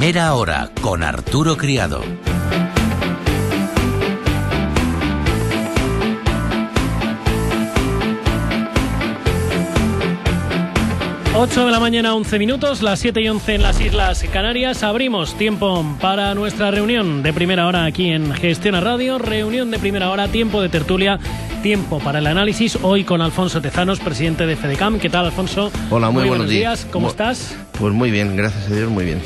Primera Hora con Arturo Criado. Ocho de la mañana, 11 minutos, las 7:11 en las Islas Canarias. Abrimos tiempo para nuestra reunión de primera hora aquí en Gestiona Radio. Reunión de primera hora, tiempo de tertulia, tiempo para el análisis. Hoy con Alfonso Tezanos, presidente de FEDECAM. ¿Qué tal, Alfonso? Hola, muy buenos días. ¿Cómo estás? Pues muy bien, gracias a Dios, muy bien.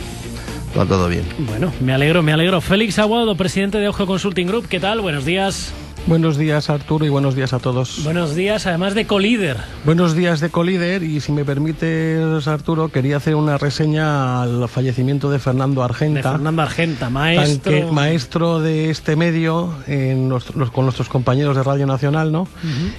Va todo bien. Bueno, me alegro. Félix Aguado, presidente de Ojo Consulting Group. ¿Qué tal? Buenos días. Buenos días, Arturo, y buenos días a todos. Buenos días, además de Colíder. Buenos días de Colíder, y si me permites, Arturo, quería hacer una reseña al fallecimiento de Fernando Argenta. De Fernando Argenta, maestro. Maestro de este medio con nuestros compañeros de Radio Nacional, ¿no?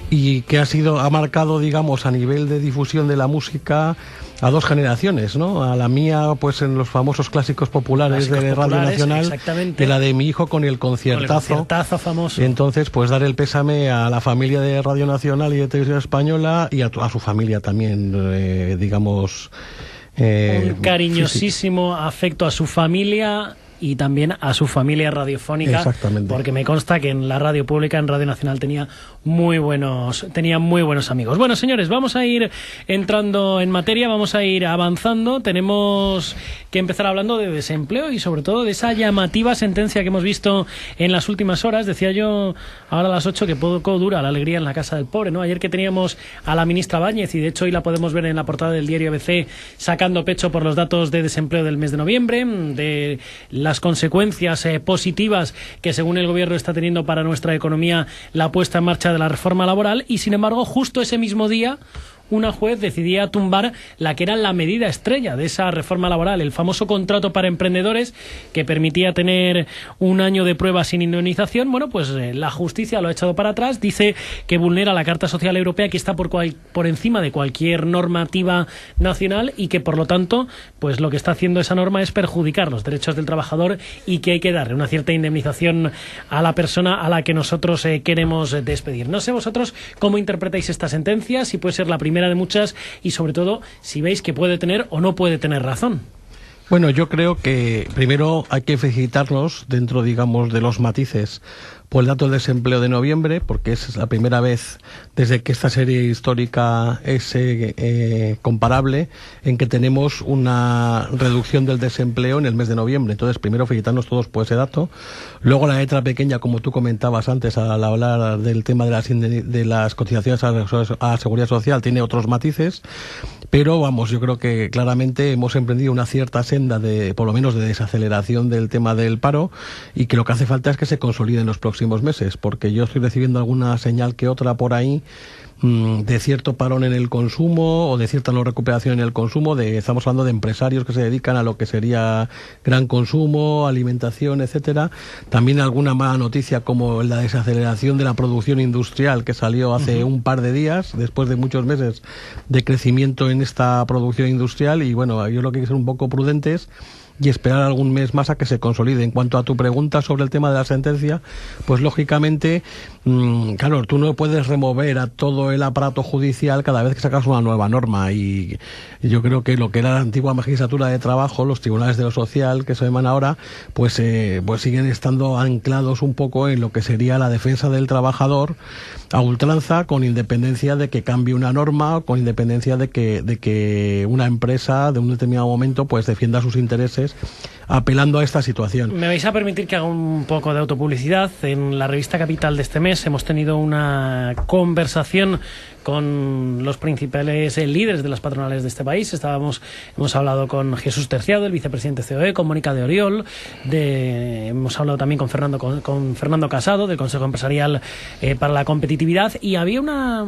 Y que ha marcado, digamos, a nivel de difusión de la música a dos generaciones, ¿no? A la mía, pues en los famosos clásicos populares de Radio Nacional, exactamente. De la de mi hijo con el conciertazo. Con el conciertazo famoso. Entonces, pues dar el pésame a la familia de Radio Nacional y de Televisión Española y a su familia también, digamos. Un cariñosísimo afecto a su familia y también a su familia radiofónica. Exactamente. Porque me consta que en la radio pública, en Radio Nacional, tenía muy buenos amigos. Bueno, señores, vamos a ir entrando en materia, vamos a ir avanzando. Tenemos que empezar hablando de desempleo y sobre todo de esa llamativa sentencia que hemos visto en las últimas horas. Decía yo ahora a las 8 que poco dura la alegría en la casa del pobre, ¿no? Ayer que teníamos a la ministra Báñez, y de hecho hoy la podemos ver en la portada del diario ABC, sacando pecho por los datos de desempleo del mes de noviembre, de las consecuencias positivas que según el gobierno está teniendo para nuestra economía la puesta en marcha de la reforma laboral, y sin embargo justo ese mismo día una juez decidía tumbar la que era la medida estrella de esa reforma laboral, el famoso contrato para emprendedores que permitía tener un año de prueba sin indemnización. Bueno, pues la justicia lo ha echado para atrás, dice que vulnera la Carta Social Europea, que está por encima de cualquier normativa nacional, y que por lo tanto, pues lo que está haciendo esa norma es perjudicar los derechos del trabajador, y que hay que darle una cierta indemnización a la persona a la que nosotros queremos despedir. No sé vosotros cómo interpretáis esta sentencia, si puede ser la primera de muchas, y sobre todo si veis que puede tener o no puede tener razón. Bueno, yo creo que primero hay que felicitarnos dentro, digamos, de los matices por el dato de desempleo de noviembre, porque es la primera vez desde que esta serie histórica es comparable en que tenemos una reducción del desempleo en el mes de noviembre. Entonces, primero felicitarnos todos por ese dato. Luego la letra pequeña, como tú comentabas antes al hablar del tema de las cotizaciones a la Seguridad Social, tiene otros matices, pero vamos, yo creo que claramente hemos emprendido una cierta senda por lo menos de desaceleración del tema del paro, y que lo que hace falta es que se consolide en los próximos meses, porque yo estoy recibiendo alguna señal que otra por ahí de cierto parón en el consumo o de cierta no recuperación en el consumo. Estamos hablando de empresarios que se dedican a lo que sería gran consumo, alimentación, etcétera. También alguna mala noticia como la desaceleración de la producción industrial que salió hace un par de días, después de muchos meses de crecimiento en esta producción industrial. Y bueno, yo lo que hay que ser un poco prudentes y esperar algún mes más a que se consolide. En cuanto a tu pregunta sobre el tema de la sentencia, pues lógicamente, claro, tú no puedes remover a todo el aparato judicial cada vez que sacas una nueva norma, y yo creo que lo que era la antigua magistratura de trabajo, los tribunales de lo social que se llaman ahora, pues siguen estando anclados un poco en lo que sería la defensa del trabajador a ultranza, con independencia de que cambie una norma, o con independencia de que una empresa de un determinado momento pues defienda sus intereses apelando a esta situación. Me vais a permitir que haga un poco de autopublicidad. En la revista Capital de este mes hemos tenido una conversación con los principales líderes de las patronales de este país. Hemos hablado con Jesús Terciado, el vicepresidente COE, con Mónica de Oriol, hemos hablado también con Fernando Casado, del Consejo Empresarial para la Competitividad, y había una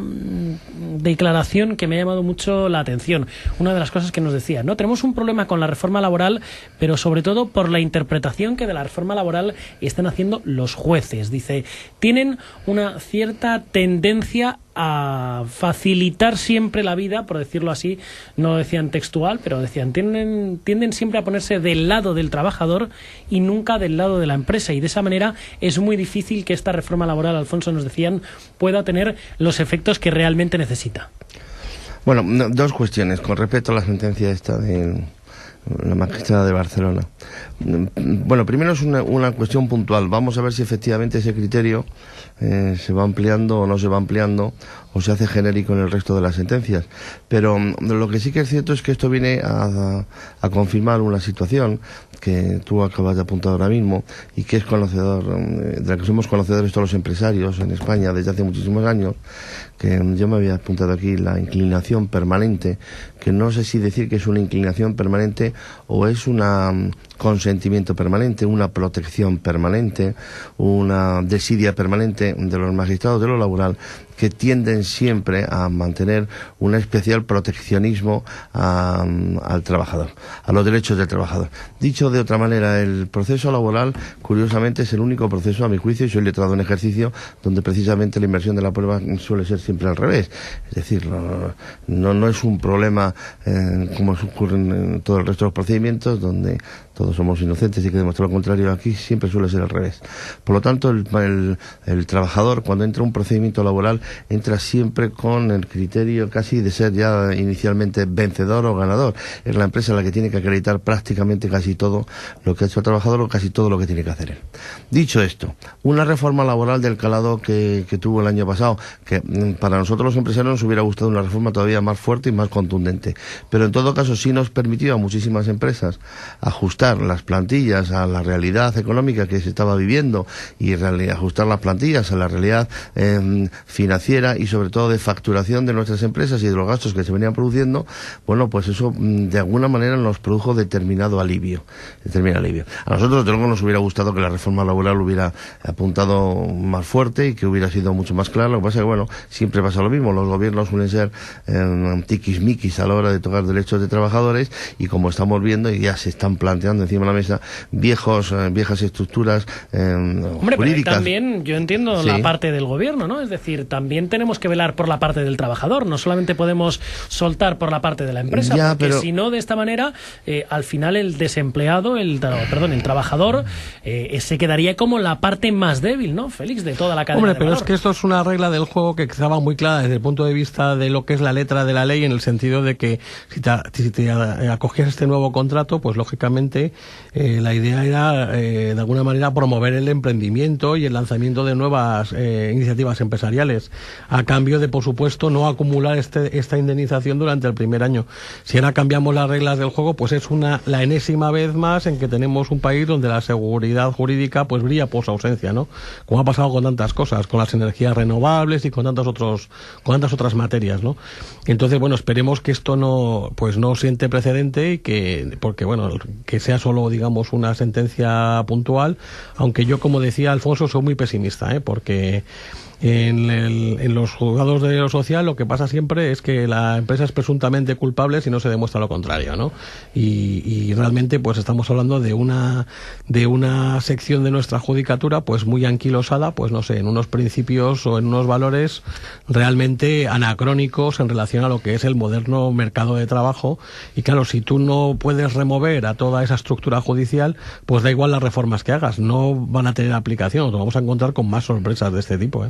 declaración que me ha llamado mucho la atención. Una de las cosas que nos decía, ¿no? Tenemos un problema con la reforma laboral, pero sobre todo por la interpretación que de la reforma laboral están haciendo los jueces. Dice, tienen una cierta tendencia a facilitar siempre la vida, por decirlo así, no lo decían textual, pero decían, tienden siempre a ponerse del lado del trabajador y nunca del lado de la empresa, y de esa manera es muy difícil que esta reforma laboral, Alfonso, nos decían, pueda tener los efectos que realmente necesita. Bueno, dos cuestiones con respecto a la sentencia esta la magistrada de Barcelona. Bueno, primero es una cuestión puntual. Vamos a ver si efectivamente ese criterio se va ampliando o no se va ampliando, o se hace genérico en el resto de las sentencias. Pero lo que sí que es cierto es que esto viene a confirmar una situación que tú acabas de apuntar ahora mismo, y que es conocedor, de la que somos conocedores todos los empresarios en España desde hace muchísimos años, que yo me había apuntado aquí, la inclinación permanente, que no sé si decir que es una inclinación permanente o es un consentimiento permanente, una protección permanente, una desidia permanente de los magistrados de lo laboral, que tienden siempre a mantener un especial proteccionismo al trabajador, a los derechos del trabajador. Dicho de otra manera, el proceso laboral, curiosamente, es el único proceso, a mi juicio, y soy letrado en ejercicio, donde precisamente la inversión de la prueba suele ser siempre al revés. Es decir, no es un problema como ocurre en todo el resto de los procedimientos, donde todos somos inocentes y que demostrar lo contrario. Aquí siempre suele ser al revés. Por lo tanto, el trabajador, cuando entra a un procedimiento laboral, entra siempre con el criterio casi de ser ya inicialmente vencedor o ganador. Es la empresa la que tiene que acreditar prácticamente casi todo lo que ha hecho el trabajador, o casi todo lo que tiene que hacer él. Dicho esto, una reforma laboral del calado que tuvo el año pasado, que para nosotros los empresarios nos hubiera gustado una reforma todavía más fuerte y más contundente, pero en todo caso sí nos permitió a muchísimas empresas ajustar las plantillas a la realidad económica que se estaba viviendo, y ajustar las plantillas a la realidad financiera y sobre todo de facturación de nuestras empresas y de los gastos que se venían produciendo. Bueno, pues eso de alguna manera nos produjo determinado alivio. A nosotros, de luego, nos hubiera gustado que la reforma laboral hubiera apuntado más fuerte y que hubiera sido mucho más clara. Lo que pasa es que, bueno, siempre pasa lo mismo. Los gobiernos suelen ser tiquismiquis a la hora de tocar derechos de trabajadores, y como estamos viendo, y ya se están planteando encima de la mesa viejas estructuras Hombre, jurídicas. pero también yo entiendo Sí. la parte del gobierno, ¿no? Es decir, también tenemos que velar por la parte del trabajador, no solamente podemos soltar por la parte de la empresa, Ya, porque pero si no, de esta manera, al final el desempleado, el trabajador, se quedaría como la parte más débil, ¿no, Félix, de toda la cadena Hombre, de pero valor. es que esto es una regla del juego que estaba muy clara desde el punto de vista de lo que es la letra de la ley, en el sentido de que si te acogías a este nuevo contrato, pues lógicamente la idea era de alguna manera promover el emprendimiento y el lanzamiento de nuevas iniciativas empresariales, a cambio de, por supuesto, no acumular esta indemnización durante el primer año. Si ahora cambiamos las reglas del juego, pues es la enésima vez más en que tenemos un país donde la seguridad jurídica pues brilla por su ausencia, ¿no? Como ha pasado con tantas cosas, con las energías renovables y con tantas otras materias, ¿no? Entonces, bueno, esperemos que esto no siente precedente, y porque que sea solo, digamos, una sentencia puntual, aunque yo, como decía Alfonso, soy muy pesimista, porque en los juzgados de lo social lo que pasa siempre es que la empresa es presuntamente culpable si no se demuestra lo contrario, ¿no? Y realmente pues estamos hablando de una sección de nuestra judicatura pues muy anquilosada, pues no sé, en unos principios o en unos valores realmente anacrónicos en relación a lo que es el moderno mercado de trabajo. Y claro, si tú no puedes remover a toda esa estructura judicial, pues da igual las reformas que hagas, no van a tener aplicación, nos vamos a encontrar con más sorpresas de este tipo,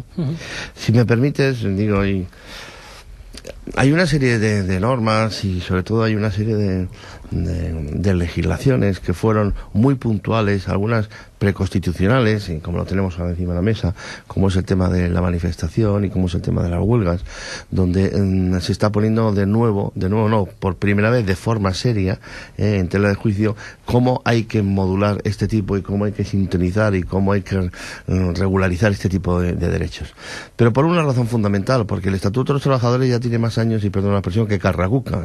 Si me permites, digo, hay una serie de normas, y sobre todo hay una serie de legislaciones que fueron muy puntuales, algunas preconstitucionales, y como lo tenemos ahora encima de la mesa, como es el tema de la manifestación y como es el tema de las huelgas, donde se está poniendo de nuevo no, por primera vez de forma seria, en tela de juicio, cómo hay que modular este tipo y cómo hay que sintonizar y cómo hay que regularizar este tipo de derechos. Pero por una razón fundamental, porque el Estatuto de los Trabajadores ya tiene más años, y perdón la expresión, que Carracuca.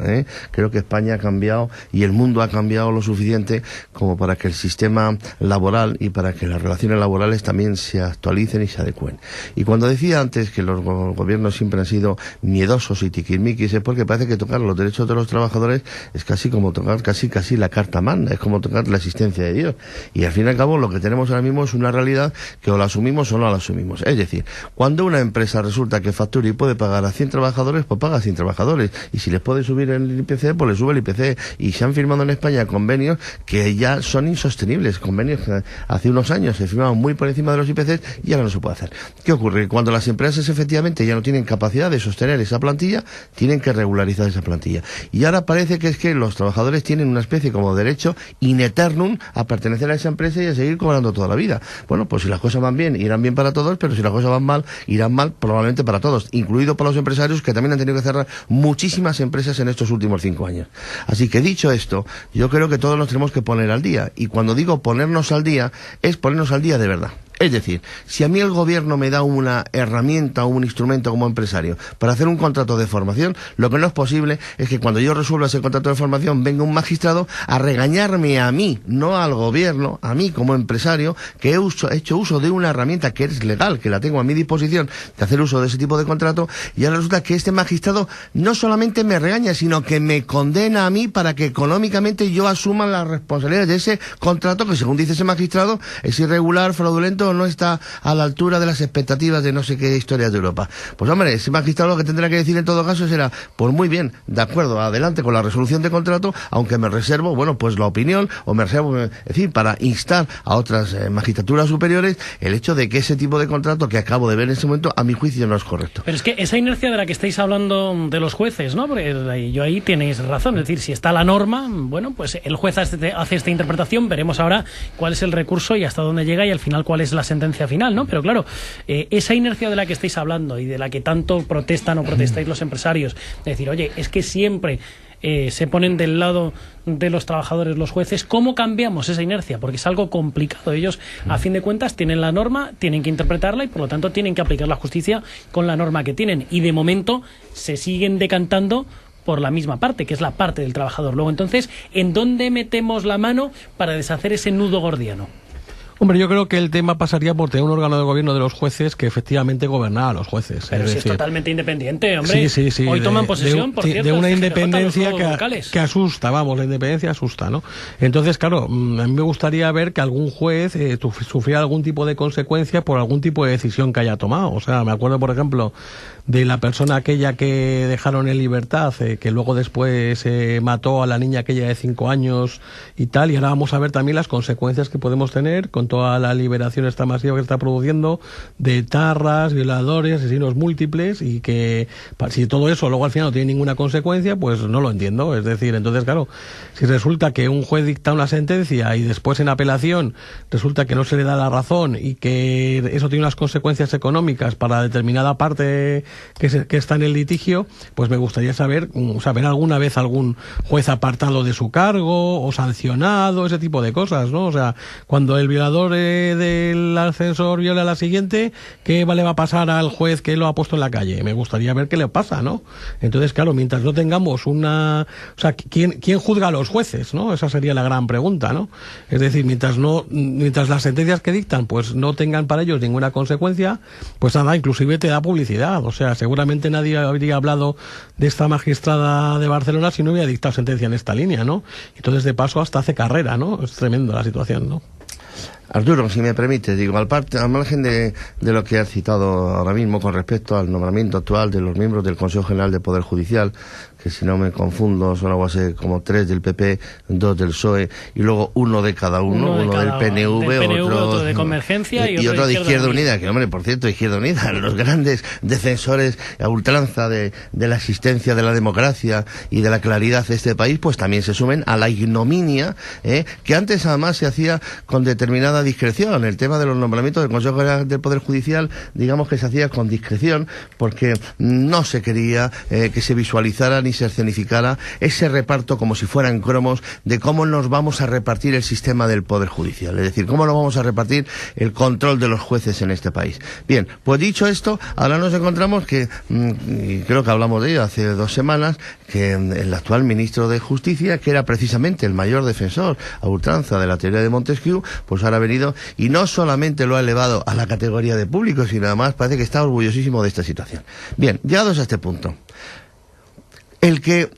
Creo que España ha cambiado y el mundo ha cambiado lo suficiente como para que el sistema laboral y para que las relaciones laborales también se actualicen y se adecúen. Y cuando decía antes que los gobiernos siempre han sido miedosos y tiquismiquis, es porque parece que tocar los derechos de los trabajadores es casi como tocar casi la carta magna, es como tocar la existencia de Dios. Y al fin y al cabo lo que tenemos ahora mismo es una realidad que o la asumimos o no la asumimos. Es decir, cuando una empresa resulta que factura y puede pagar a 100 trabajadores, pues paga paga sin trabajadores. Y si les puede subir el IPC, pues les sube el IPC. Y se han firmado en España convenios que ya son insostenibles. Convenios que hace unos años se firmaban muy por encima de los IPCs y ahora no se puede hacer. ¿Qué ocurre? Cuando las empresas efectivamente ya no tienen capacidad de sostener esa plantilla, tienen que regularizar esa plantilla. Y ahora parece que es que los trabajadores tienen una especie como derecho in eternum a pertenecer a esa empresa y a seguir cobrando toda la vida. Bueno, pues si las cosas van bien, irán bien para todos, pero si las cosas van mal, irán mal probablemente para todos, incluido para los empresarios, que también han tenido que cerrar muchísimas empresas en estos últimos 5 años. Así que dicho esto, yo creo que todos nos tenemos que poner al día. Y cuando digo ponernos al día, es ponernos al día de verdad. Es decir, si a mí el gobierno me da una herramienta o un instrumento como empresario para hacer un contrato de formación, lo que no es posible es que cuando yo resuelva ese contrato de formación venga un magistrado a regañarme a mí, no al gobierno, a mí como empresario, que he hecho uso de una herramienta que es legal, que la tengo a mi disposición de hacer uso de ese tipo de contrato, y ahora resulta que este magistrado no solamente me regaña, sino que me condena a mí para que económicamente yo asuma las responsabilidades de ese contrato que, según dice ese magistrado, es irregular, fraudulento, no está a la altura de las expectativas de no sé qué historias de Europa. Pues hombre, ese magistrado lo que tendrá que decir en todo caso será, pues muy bien, de acuerdo, adelante con la resolución de contrato, aunque me reservo, bueno, pues la opinión, o me reservo, es decir, para instar a otras magistraturas superiores el hecho de que ese tipo de contrato que acabo de ver en ese momento, a mi juicio no es correcto. Pero es que esa inercia de la que estáis hablando de los jueces, ¿no? Porque yo ahí tenéis razón, es decir, si está la norma, bueno, pues el juez hace esta interpretación, veremos ahora cuál es el recurso y hasta dónde llega y al final cuál es la sentencia final, ¿no? Pero claro, esa inercia de la que estáis hablando y de la que tanto protestan o protestáis los empresarios, es decir, oye, es que siempre se ponen del lado de los trabajadores los jueces. ¿Cómo cambiamos esa inercia? Porque es algo complicado. Ellos, a fin de cuentas, tienen la norma, tienen que interpretarla y, por lo tanto, tienen que aplicar la justicia con la norma que tienen. Y, de momento, se siguen decantando por la misma parte, que es la parte del trabajador. Luego, entonces, ¿en dónde metemos la mano para deshacer ese nudo gordiano? Hombre, yo creo que el tema pasaría por tener un órgano de gobierno de los jueces que efectivamente gobernara a los jueces. Pero es si decir, es totalmente independiente, hombre. Sí. Hoy toman posesión, por cierto, de una es independencia que asusta, vamos, la independencia asusta, ¿no? Entonces, claro, a mí me gustaría ver que algún juez sufriera algún tipo de consecuencia por algún tipo de decisión que haya tomado. O sea, me acuerdo, por ejemplo, de la persona aquella que dejaron en libertad, que luego después mató a la niña aquella de 5 años y tal, y ahora vamos a ver también las consecuencias que podemos tener con toda la liberación esta masiva que está produciendo de etarras, violadores, asesinos múltiples, y que si todo eso luego al final no tiene ninguna consecuencia, pues no lo entiendo. Es decir, entonces claro, si resulta que un juez dicta una sentencia y después en apelación resulta que no se le da la razón y que eso tiene unas consecuencias económicas para determinada parte que está en el litigio, pues me gustaría saber alguna vez algún juez apartado de su cargo o sancionado, ese tipo de cosas, ¿no? O sea, cuando el violador del ascensor viola a la siguiente, ¿qué le va a pasar al juez que lo ha puesto en la calle? Me gustaría ver qué le pasa, ¿no? Entonces, claro, mientras no tengamos una... O sea, ¿quién juzga a los jueces, no? Esa sería la gran pregunta, ¿no? Es decir, mientras las sentencias que dictan pues no tengan para ellos ninguna consecuencia, pues nada, inclusive te da publicidad. O sea, seguramente nadie habría hablado de esta magistrada de Barcelona si no hubiera dictado sentencia en esta línea, ¿no? Entonces, de paso, hasta hace carrera, ¿no? Es tremendo la situación, ¿no? Arturo, si me permite, digo, al margen de lo que has citado ahora mismo con respecto al nombramiento actual de los miembros del Consejo General del Poder Judicial, que si no me confundo son algo así como 3 del PP, 2 del PSOE y luego uno de cada uno del PNV, otro de Convergencia y otro de Izquierda Unida, que hombre, por cierto, Izquierda Unida, los grandes defensores a ultranza de la existencia de la democracia y de la claridad de este país, pues también se sumen a la ignominia que antes además se hacía con determinada discreción. El tema de los nombramientos del Consejo General del Poder Judicial, digamos que se hacía con discreción porque no se quería que se visualizara ni se escenificara ese reparto como si fueran cromos de cómo nos vamos a repartir el sistema del Poder Judicial, es decir, cómo nos vamos a repartir el control de los jueces en este país. Bien, pues dicho esto, ahora nos encontramos que, y creo que hablamos de ello hace 2 semanas, que el actual ministro de Justicia, que era precisamente el mayor defensor a ultranza de la teoría de Montesquieu, pues ahora ha venido y no solamente lo ha elevado a la categoría de público, sino además parece que está orgullosísimo de esta situación. Bien, llegados a este punto, el que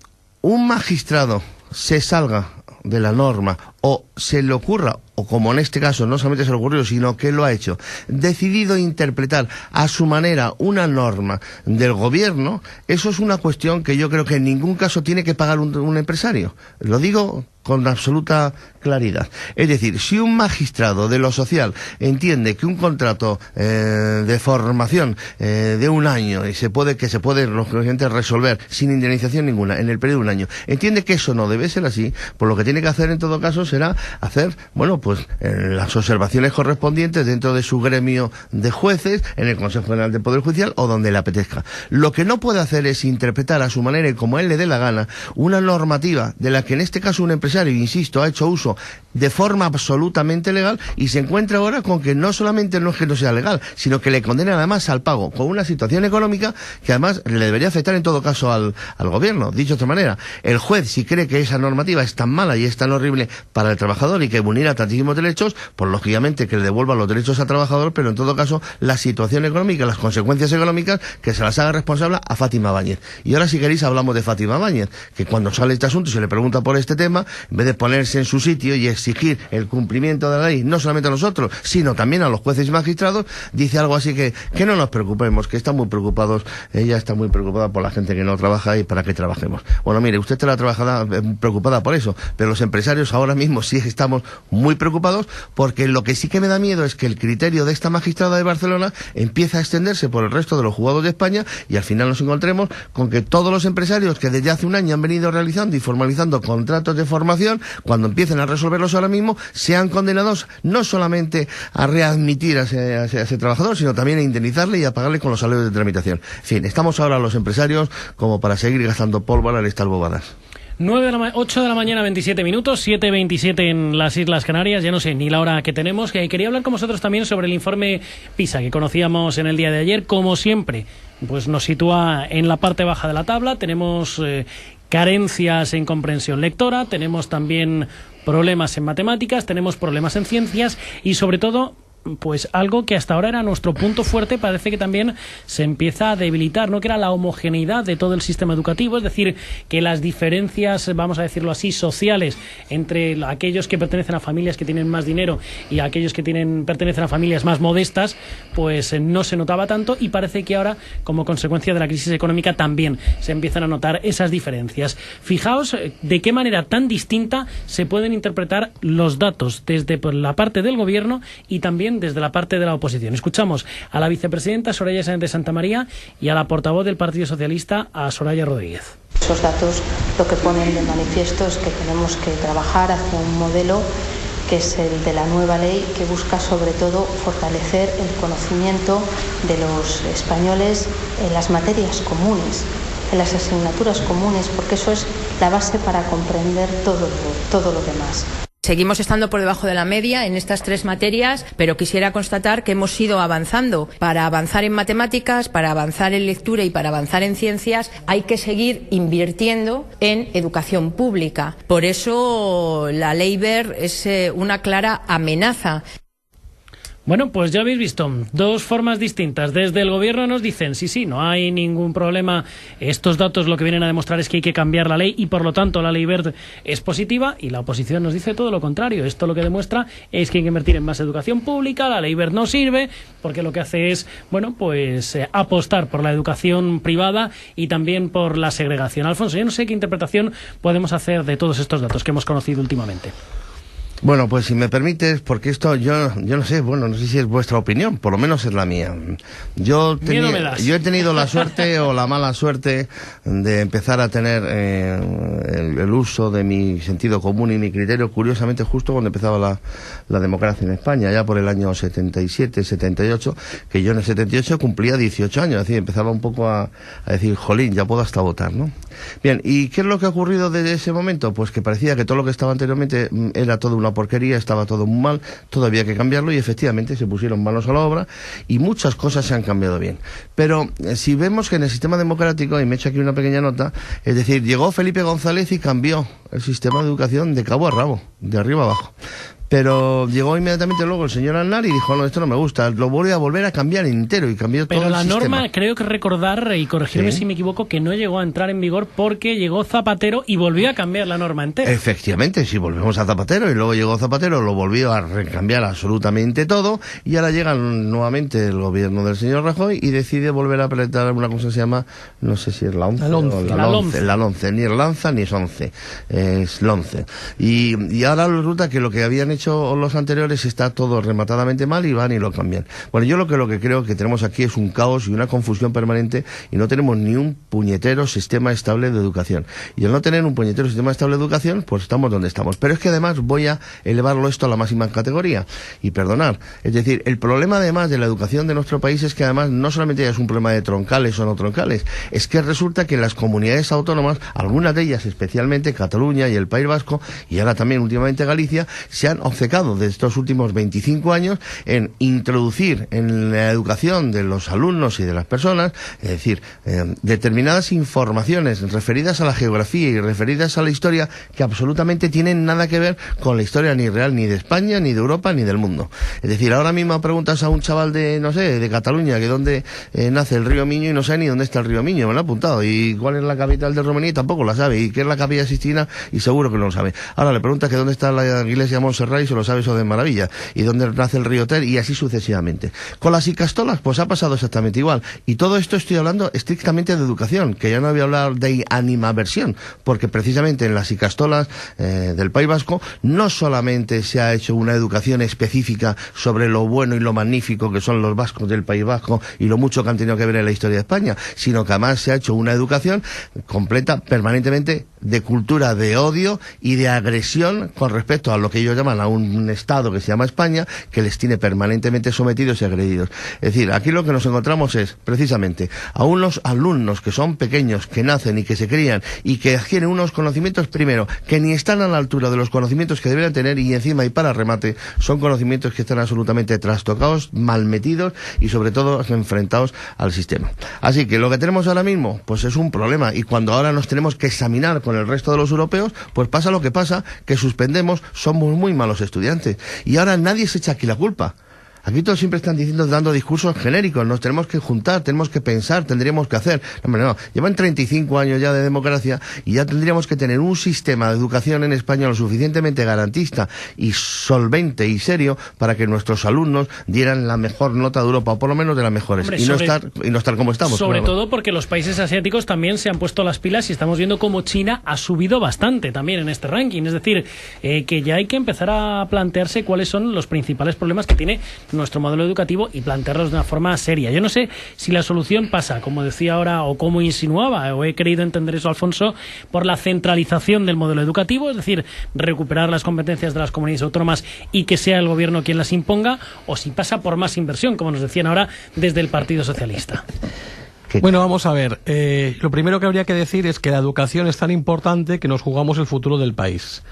un magistrado se salga de la norma o se le ocurra, o como en este caso no solamente se le ocurrió, sino que lo ha hecho, decidido interpretar a su manera una norma del gobierno, eso es una cuestión que yo creo que en ningún caso tiene que pagar un empresario. Lo digo con absoluta claridad. Es decir, si un magistrado de lo social entiende que un contrato de formación de un año y que se puede lógicamente resolver sin indemnización ninguna en el periodo de un año, entiende que eso no debe ser así, pues lo que tiene que hacer en todo caso será hacer, bueno, pues las observaciones correspondientes dentro de su gremio de jueces, en el Consejo General del Poder Judicial o donde le apetezca. Lo que no puede hacer es interpretar a su manera y como a él le dé la gana una normativa de la que en este caso un empresario, insisto, ha hecho uso de forma absolutamente legal y se encuentra ahora con que no solamente no es que no sea legal, sino que le condenan además al pago, con una situación económica que además le debería afectar en todo caso al gobierno. Dicho de otra manera, el juez, si cree que esa normativa es tan mala y es tan horrible para el trabajador y que vulnera tantísimos derechos, pues lógicamente que le devuelva los derechos al trabajador, pero en todo caso la situación económica, las consecuencias económicas, que se las haga responsable a Fátima Báñez. Y ahora si queréis hablamos de Fátima Báñez, que cuando sale este asunto y se le pregunta por este tema, en vez de ponerse en su sitio y exigir el cumplimiento de la ley, no solamente a nosotros, sino también a los jueces y magistrados, dice algo así que no nos preocupemos, que están muy preocupados, ella está muy preocupada por la gente que no trabaja y para que trabajemos. Bueno, mire, usted está preocupada por eso, pero los empresarios ahora mismo sí estamos muy preocupados, porque lo que sí que me da miedo es que el criterio de esta magistrada de Barcelona empieza a extenderse por el resto de los juzgados de España y al final nos encontremos con que todos los empresarios que desde hace un año han venido realizando y formalizando contratos de formación, cuando empiecen a resolverlos ahora mismo, sean condenados no solamente a readmitir a ese trabajador, sino también a indemnizarle y a pagarle con los salarios de tramitación. En fin, estamos ahora los empresarios como para seguir gastando pólvora en estas bobadas. 8 de la mañana, 27 minutos, 7:27 en las Islas Canarias, ya no sé ni la hora que tenemos. Quería hablar con vosotros también sobre el informe PISA que conocíamos en el día de ayer. Como siempre, pues nos sitúa en la parte baja de la tabla. Tenemos carencias en comprensión lectora, tenemos también problemas en matemáticas, tenemos problemas en ciencias y sobre todo pues algo que hasta ahora era nuestro punto fuerte parece que también se empieza a debilitar, ¿no? Que era la homogeneidad de todo el sistema educativo, es decir, que las diferencias, vamos a decirlo así, sociales entre aquellos que pertenecen a familias que tienen más dinero y aquellos que pertenecen a familias más modestas, pues no se notaba tanto y parece que ahora, como consecuencia de la crisis económica, también se empiezan a notar esas diferencias. Fijaos de qué manera tan distinta se pueden interpretar los datos desde la parte del gobierno y también desde la parte de la oposición. Escuchamos a la vicepresidenta Soraya Sáenz de Santamaría y a la portavoz del Partido Socialista, a Soraya Rodríguez. Esos datos lo que ponen de manifiesto es que tenemos que trabajar hacia un modelo que es el de la nueva ley, que busca sobre todo fortalecer el conocimiento de los españoles en las materias comunes, en las asignaturas comunes, porque eso es la base para comprender todo lo demás. Seguimos estando por debajo de la media en estas tres materias, pero quisiera constatar que hemos ido avanzando. Para avanzar en matemáticas, para avanzar en lectura y para avanzar en ciencias, hay que seguir invirtiendo en educación pública. Por eso la Ley Wert es una clara amenaza. Bueno, pues ya habéis visto, dos formas distintas. Desde el gobierno nos dicen, sí, no hay ningún problema. Estos datos lo que vienen a demostrar es que hay que cambiar la ley y por lo tanto la Ley Wert es positiva, y la oposición nos dice todo lo contrario. Esto lo que demuestra es que hay que invertir en más educación pública, la Ley Wert no sirve porque lo que hace es, bueno, pues apostar por la educación privada y también por la segregación. Alfonso, yo no sé qué interpretación podemos hacer de todos estos datos que hemos conocido últimamente. Bueno, pues si me permites, porque esto yo no sé, bueno, no sé si es vuestra opinión, por lo menos es la mía. Yo he tenido la suerte o la mala suerte de empezar a tener el uso de mi sentido común y mi criterio, curiosamente, justo cuando empezaba la democracia en España, ya por el año 77, 78, que yo en el 78 cumplía 18 años, es decir, empezaba un poco a decir, jolín, ya puedo hasta votar, ¿no? Bien, ¿y qué es lo que ha ocurrido desde ese momento? Pues que parecía que todo lo que estaba anteriormente era todo una porquería, estaba todo muy mal, todo había que cambiarlo y efectivamente se pusieron manos a la obra y muchas cosas se han cambiado bien. Pero si vemos que en el sistema democrático, y me he hecho aquí una pequeña nota, es decir, llegó Felipe González y cambió el sistema de educación de cabo a rabo, de arriba a abajo. Pero llegó inmediatamente luego el señor Aznar y dijo, no, esto no me gusta, lo voy a volver a cambiar entero, y cambió todo el sistema. Pero la norma, creo que recordar, y corregirme si me equivoco, que no llegó a entrar en vigor porque llegó Zapatero y volvió a cambiar la norma entera. Efectivamente, si volvemos a Zapatero, y luego llegó Zapatero, lo volvió a recambiar absolutamente todo, y ahora llega nuevamente el gobierno del señor Rajoy y decide volver a apretar una cosa que se llama, no sé si es la 11 la 11, ni es lanza ni es 11, es la 11. Y ahora resulta que lo que habían hecho los anteriores está todo rematadamente mal y van y lo cambian. Bueno, yo lo que creo que tenemos aquí es un caos y una confusión permanente, y no tenemos ni un puñetero sistema estable de educación. Y al no tener un puñetero sistema estable de educación, pues estamos donde estamos. Pero es que además voy a elevarlo esto a la máxima categoría. Y perdonar, es decir, el problema además de la educación de nuestro país es que además no solamente ya es un problema de troncales o no troncales, es que resulta que las comunidades autónomas, algunas de ellas especialmente Cataluña y el País Vasco, y ahora también últimamente Galicia, se han obcecado de estos últimos 25 años en introducir en la educación de los alumnos y de las personas, es decir, determinadas informaciones referidas a la geografía y referidas a la historia que absolutamente tienen nada que ver con la historia ni real ni de España, ni de Europa, ni del mundo. Es decir, ahora mismo preguntas a un chaval de, no sé, de Cataluña, que dónde nace el río Miño, y no sabe ni dónde está el río Miño, me lo ha apuntado, y cuál es la capital de Rumanía, tampoco la sabe, y qué es la Capilla Sixtina, y seguro que no lo sabe. Ahora le preguntas que dónde está la iglesia de Montserrat y se lo sabe eso de maravilla, y dónde nace el río Ter, y así sucesivamente. Con las icastolas, pues ha pasado exactamente igual, y todo esto estoy hablando estrictamente de educación, que ya no voy a hablar de animaversión, porque precisamente en las icastolas del País Vasco no solamente se ha hecho una educación específica sobre lo bueno y lo magnífico que son los vascos del País Vasco y lo mucho que han tenido que ver en la historia de España, sino que además se ha hecho una educación completa permanentemente de cultura de odio y de agresión con respecto a lo que ellos llaman a un Estado que se llama España, que les tiene permanentemente sometidos y agredidos. Es decir, aquí lo que nos encontramos es precisamente a unos alumnos que son pequeños, que nacen y que se crían y que adquieren unos conocimientos, primero, que ni están a la altura de los conocimientos que deberían tener, y encima y para remate son conocimientos que están absolutamente trastocados, mal metidos y sobre todo enfrentados al sistema. Así que lo que tenemos ahora mismo pues es un problema, y cuando ahora nos tenemos que examinar con el resto de los europeos, pues pasa lo que pasa, que suspendemos, somos muy malos estudiantes, y ahora nadie se echa aquí la culpa. Aquí todos siempre están diciendo, dando discursos genéricos, nos tenemos que juntar, tenemos que pensar, tendríamos que hacer. Hombre, no, llevan 35 años ya de democracia y ya tendríamos que tener un sistema de educación en España lo suficientemente garantista y solvente y serio para que nuestros alumnos dieran la mejor nota de Europa, o por lo menos de las mejores. Hombre, y no estar como estamos. Sobre todo porque los países asiáticos también se han puesto las pilas, y estamos viendo cómo China ha subido bastante también en este ranking. Es decir, que ya hay que empezar a plantearse cuáles son los principales problemas que tiene nuestro modelo educativo y plantearlos de una forma seria. Yo no sé si la solución pasa, como decía ahora, o como insinuaba, o he querido entender eso, Alfonso, por la centralización del modelo educativo, es decir, recuperar las competencias de las comunidades autónomas y que sea el gobierno quien las imponga, o si pasa por más inversión, como nos decían ahora desde el Partido Socialista. Bueno, vamos a ver. Lo primero que habría que decir es que la educación es tan importante que nos jugamos el futuro del país,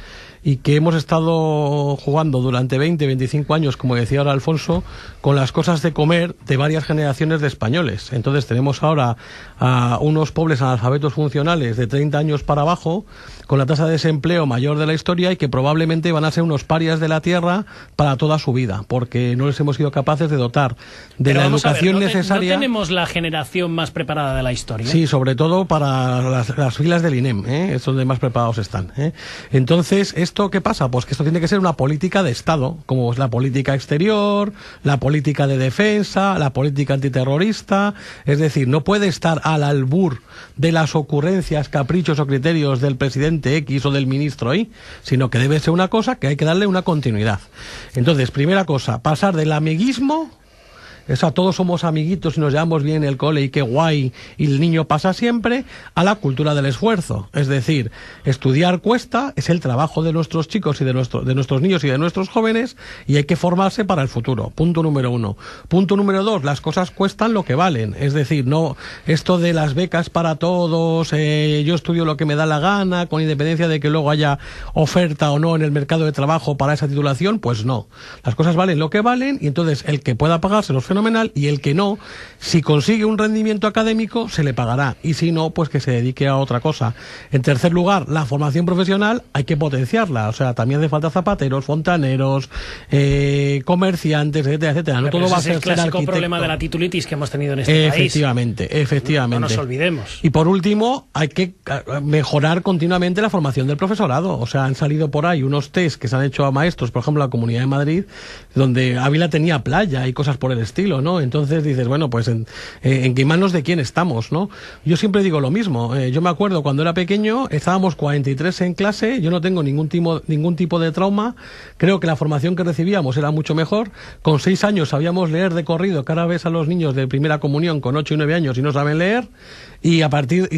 y que hemos estado jugando durante 20, 25 años, como decía ahora Alfonso, con las cosas de comer de varias generaciones de españoles. Entonces tenemos ahora a unos pobres analfabetos funcionales de 30 años para abajo, con la tasa de desempleo mayor de la historia, y que probablemente van a ser unos parias de la tierra para toda su vida, porque no les hemos sido capaces de dotar de la educación necesaria. ¿No tenemos la generación más preparada de la historia? Sí, sobre todo para las filas del INEM, es donde más preparados están. Entonces, ¿esto qué pasa? Pues que esto tiene que ser una política de Estado, como es la política exterior, la política de defensa, la política antiterrorista. Es decir, no puede estar al albur de las ocurrencias, caprichos o criterios del presidente X o del ministro Y, sino que debe ser una cosa que hay que darle una continuidad. Entonces, primera cosa, pasar del amiguismo, o sea, todos somos amiguitos y nos llevamos bien en el cole y qué guay, y el niño pasa siempre, a la cultura del esfuerzo. Es decir, estudiar cuesta, es el trabajo de nuestros chicos y de nuestros niños y de nuestros jóvenes, y hay que formarse para el futuro. Punto número 1. Punto número 2, las cosas cuestan lo que valen. Es decir, no esto de las becas para todos, yo estudio lo que me da la gana, con independencia de que luego haya oferta o no en el mercado de trabajo para esa titulación, pues no. Las cosas valen lo que valen, y entonces el que pueda pagarse los fenómenos fenomenal, y el que no, si consigue un rendimiento académico, se le pagará, y si no, pues que se dedique a otra cosa. En tercer lugar, la formación profesional hay que potenciarla, o sea, también hace falta zapateros, fontaneros, comerciantes, etcétera, etcétera. No todo va a ser el clásico arquitecto. Problema de la titulitis que hemos tenido en este Efectivamente. No nos olvidemos. Y por último, hay que mejorar continuamente la formación del profesorado. O sea, han salido por ahí unos test que se han hecho a maestros, por ejemplo, la Comunidad de Madrid, donde Ávila tenía playa y cosas por el estilo, ¿no? Entonces dices, bueno, pues en qué manos de quién estamos, ¿no? Yo siempre digo lo mismo. Yo me acuerdo cuando era pequeño, estábamos 43 en clase, yo no tengo ningún tipo de trauma, creo que la formación que recibíamos era mucho mejor. Con 6 años sabíamos leer de corrido, que ahora ves a los niños de primera comunión con 8 y 9 años y no saben leer, y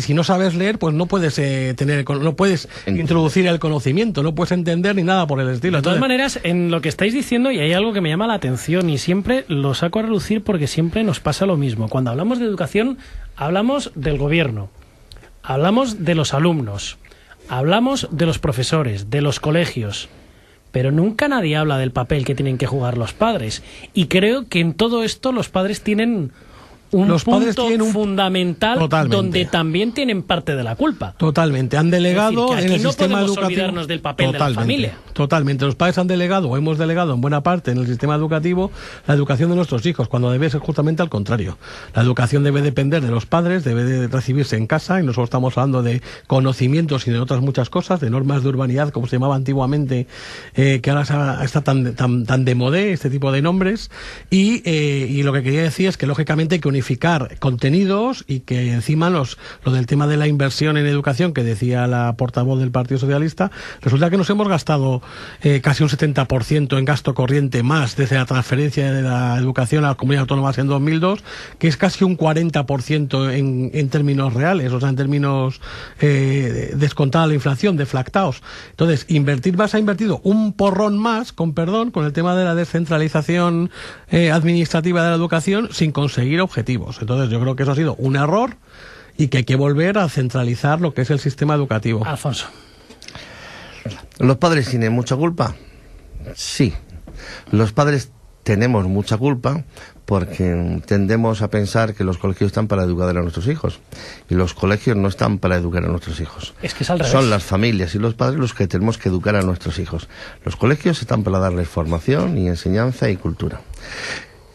si no sabes leer, pues no puedes no puedes introducir el conocimiento, no puedes entender ni nada por el estilo. De todas maneras, en lo que estáis diciendo, y hay algo que me llama la atención, y siempre lo saco a relucir porque siempre nos pasa lo mismo. Cuando hablamos de educación, hablamos del gobierno, hablamos de los alumnos, hablamos de los profesores, de los colegios, pero nunca nadie habla del papel que tienen que jugar los padres. Y creo que en todo esto los padres tienen un punto fundamental. Totalmente. Donde también tienen parte de la culpa. Totalmente. Han delegado es decir, en el sistema no podemos educativo. Olvidarnos del papel de la familia. Totalmente. Los padres han delegado, o hemos delegado en buena parte en el sistema educativo, la educación de nuestros hijos, cuando debe ser justamente al contrario. La educación debe depender de los padres, debe de recibirse en casa, y nosotros estamos hablando de conocimientos y de otras muchas cosas, de normas de urbanidad, como se llamaba antiguamente, que ahora está tan de modé, este tipo de nombres, y lo que quería decir es que lógicamente hay que unificar contenidos, y que encima lo del tema de la inversión en educación que decía la portavoz del Partido Socialista, resulta que nos hemos gastado casi un 70% en gasto corriente más desde la transferencia de la educación a las comunidades autónomas en 2002, que es casi un 40% en términos reales, o sea, en términos descontada la inflación, deflactados. Entonces, invertir más, ha invertido un porrón más, con el tema de la descentralización administrativa de la educación, sin conseguir objetivos. Entonces yo creo que eso ha sido un error, y que hay que volver a centralizar lo que es el sistema educativo. Alfonso. ¿Los padres tienen mucha culpa? Sí. Los padres tenemos mucha culpa porque tendemos a pensar que los colegios están para educar a nuestros hijos, y los colegios no están para educar a nuestros hijos. Es que es al revés. Son las familias y los padres los que tenemos que educar a nuestros hijos. Los colegios están para darles formación y enseñanza y cultura.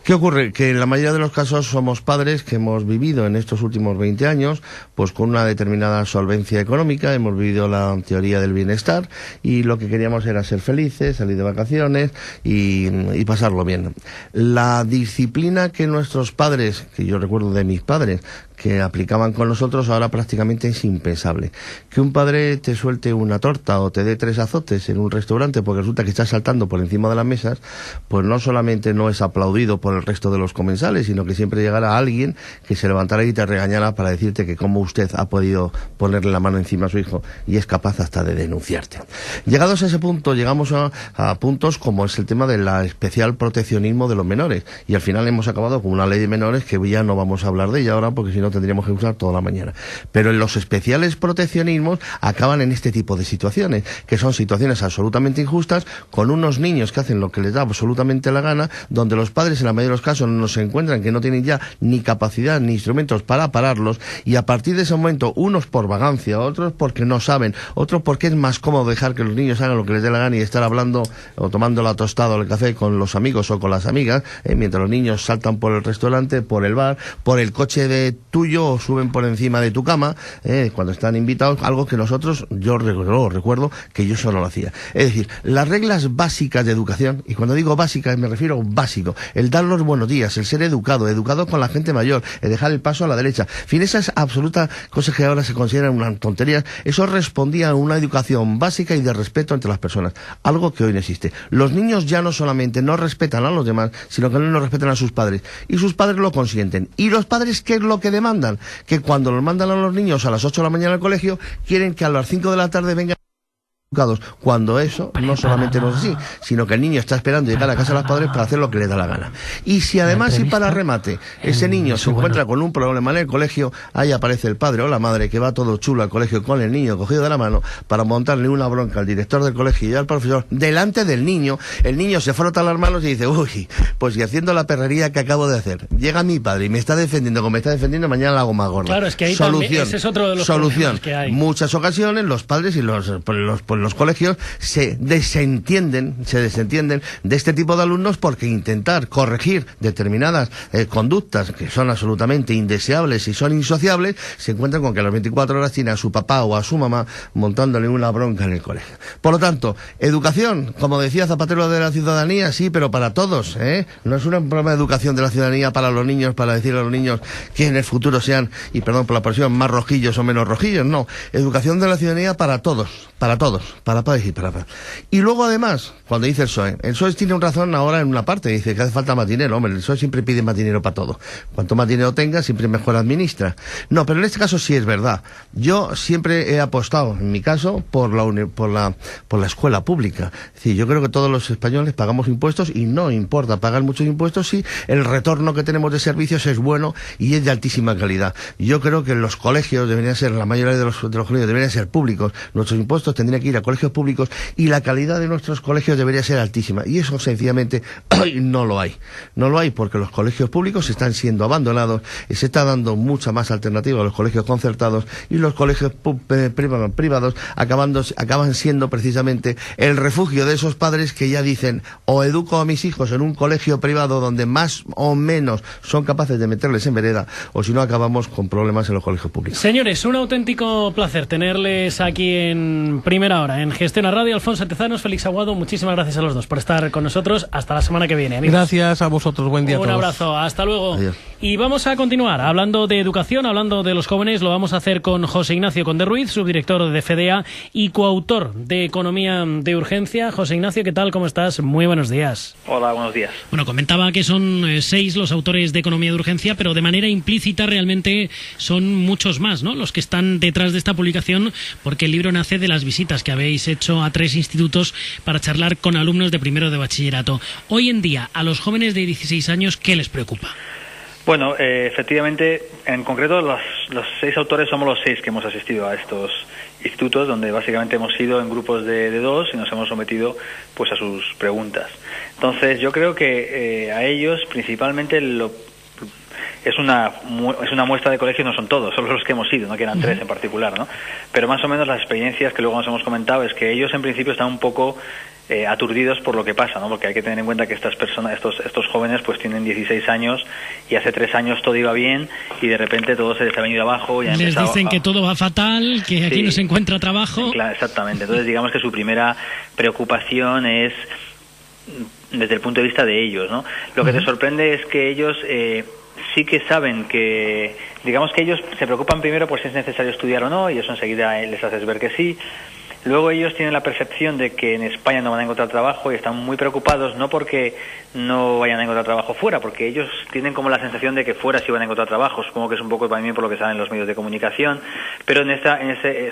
¿Qué ocurre? Que en la mayoría de los casos somos padres que hemos vivido en estos últimos 20 años pues con una determinada solvencia económica, hemos vivido la teoría del bienestar, y lo que queríamos era ser felices, salir de vacaciones y pasarlo bien. La disciplina que nuestros padres, que yo recuerdo de mis padres, que aplicaban con nosotros, ahora prácticamente es impensable. Que un padre te suelte una torta o te dé 3 azotes en un restaurante porque resulta que estás saltando por encima de las mesas, pues no solamente no es aplaudido por el resto de los comensales, sino que siempre llegará alguien que se levantara y te regañara para decirte que cómo usted ha podido ponerle la mano encima a su hijo, y es capaz hasta de denunciarte. Llegados a ese punto, llegamos a puntos como es el tema del especial proteccionismo de los menores, y al final hemos acabado con una ley de menores que ya no vamos a hablar de ella ahora, porque si no tendríamos que usar toda la mañana. Pero en los especiales proteccionismos acaban en este tipo de situaciones, que son situaciones absolutamente injustas, con unos niños que hacen lo que les da absolutamente la gana, donde los padres en la mayoría de los casos no se encuentran, que no tienen ya ni capacidad ni instrumentos para pararlos, y a partir de ese momento, unos por vagancia, otros porque no saben, otros porque es más cómodo dejar que los niños hagan lo que les dé la gana y estar hablando o tomando la tostada o el café con los amigos o con las amigas, mientras los niños saltan por el restaurante, por el bar, por el coche de tuyo, o suben por encima de tu cama cuando están invitados, algo que nosotros, yo recuerdo que yo eso no lo hacía. Es decir, las reglas básicas de educación, y cuando digo básicas me refiero básico, el dar los buenos días, el ser educado con la gente mayor, el dejar el paso a la derecha, en fin, esas absolutas cosas que ahora se consideran unas tonterías, eso respondía a una educación básica y de respeto entre las personas, algo que hoy no existe. Los niños ya no solamente no respetan a los demás, sino que no respetan a sus padres, y sus padres lo consienten. ¿Y los padres qué es lo que demandan? Que cuando los mandan a los niños a las 8 de la mañana al colegio, quieren que a las 5 de la tarde vengan cuando eso no solamente no es así, sino que el niño está esperando llegar a casa de los padres para hacer lo que le da la gana. Y si además, y para remate, ese niño se encuentra con un problema en el colegio, ahí aparece el padre o la madre que va todo chulo al colegio con el niño cogido de la mano para montarle una bronca al director del colegio y al profesor delante del niño. El niño se frota las manos y dice, uy, pues y haciendo la perrería que acabo de hacer, llega mi padre y me está defendiendo como me está defendiendo, mañana la hago más gorda. Claro, es que ahí también, ese es otro de los problemas que hay. Muchas ocasiones los padres y los colegios se desentienden de este tipo de alumnos, porque intentar corregir determinadas conductas que son absolutamente indeseables y son insociables, se encuentran con que a las 24 horas tiene a su papá o a su mamá montándole una bronca en el colegio. Por lo tanto, educación, como decía Zapatero, de la ciudadanía, sí, pero para todos, no es un problema de educación de la ciudadanía para los niños, para decirle a los niños que en el futuro sean, y perdón por la expresión, más rojillos o menos rojillos, no. Educación de la ciudadanía para todos, para padres y para. Y luego además, cuando dice el PSOE tiene un razón ahora en una parte, dice que hace falta más dinero. Hombre, el PSOE siempre pide más dinero para todo. Cuanto más dinero tenga, siempre mejor administra. No, pero en este caso sí es verdad. Yo siempre he apostado, en mi caso, por la escuela pública. Es decir, yo creo que todos los españoles pagamos impuestos y no importa pagar muchos impuestos si el retorno que tenemos de servicios es bueno y es de altísima calidad. Yo creo que los colegios deberían ser, la mayoría de los colegios deberían ser públicos. Nuestros impuestos tendrían que ir a colegios públicos y la calidad de nuestros colegios debería ser altísima, y eso sencillamente no lo hay porque los colegios públicos están siendo abandonados y se está dando mucha más alternativa a los colegios concertados, y los colegios privados acaban siendo precisamente el refugio de esos padres que ya dicen, o educo a mis hijos en un colegio privado donde más o menos son capaces de meterles en vereda, o si no acabamos con problemas en los colegios públicos. Señores, un auténtico placer tenerles aquí en Primera Hora, en Gestiona Radio. Alfonso Tezanos, Félix Aguado, muchísimas gracias a los dos por estar con nosotros. Hasta la semana que viene, amigos. Gracias a vosotros, buen día a todos. Un abrazo, hasta luego. Adiós. Y vamos a continuar hablando de educación, hablando de los jóvenes. Lo vamos a hacer con José Ignacio Conde Ruiz, subdirector de FEDEA y coautor de Economía de Urgencia. José Ignacio, ¿qué tal? ¿Cómo estás? Muy buenos días. Hola, buenos días. Bueno, comentaba que son 6 los autores de Economía de Urgencia, pero de manera implícita realmente son muchos más, ¿no?, los que están detrás de esta publicación, porque el libro nace de las visitas que habéis hecho a 3 institutos para charlar con alumnos de primero de bachillerato. Hoy en día, a los jóvenes de 16 años, ¿qué les preocupa? Bueno, efectivamente, en concreto los 6 autores somos los 6 que hemos asistido a estos institutos, donde básicamente hemos ido en grupos de 2 y nos hemos sometido pues a sus preguntas. Entonces yo creo que a ellos principalmente es una muestra de colegios, no son todos, solo los que hemos ido, no que eran 3 en particular, ¿no? Pero más o menos las experiencias que luego nos hemos comentado es que ellos en principio están un poco aturdidos por lo que pasa, ¿no? Porque hay que tener en cuenta que estas personas, estos jóvenes pues tienen 16 años y hace 3 años todo iba bien y de repente todo se les ha venido abajo. Y les dicen que todo va fatal, que aquí no se encuentra trabajo. Claro, exactamente. Entonces digamos que su primera preocupación es desde el punto de vista de ellos, ¿no? Lo que te sorprende es que ellos sí que saben que, digamos que ellos se preocupan primero por si es necesario estudiar o no, y eso enseguida les haces ver que sí. Luego ellos tienen la percepción de que en España no van a encontrar trabajo y están muy preocupados, no porque no vayan a encontrar trabajo fuera, porque ellos tienen como la sensación de que fuera sí van a encontrar trabajo. Supongo que es un poco también por lo que saben los medios de comunicación, pero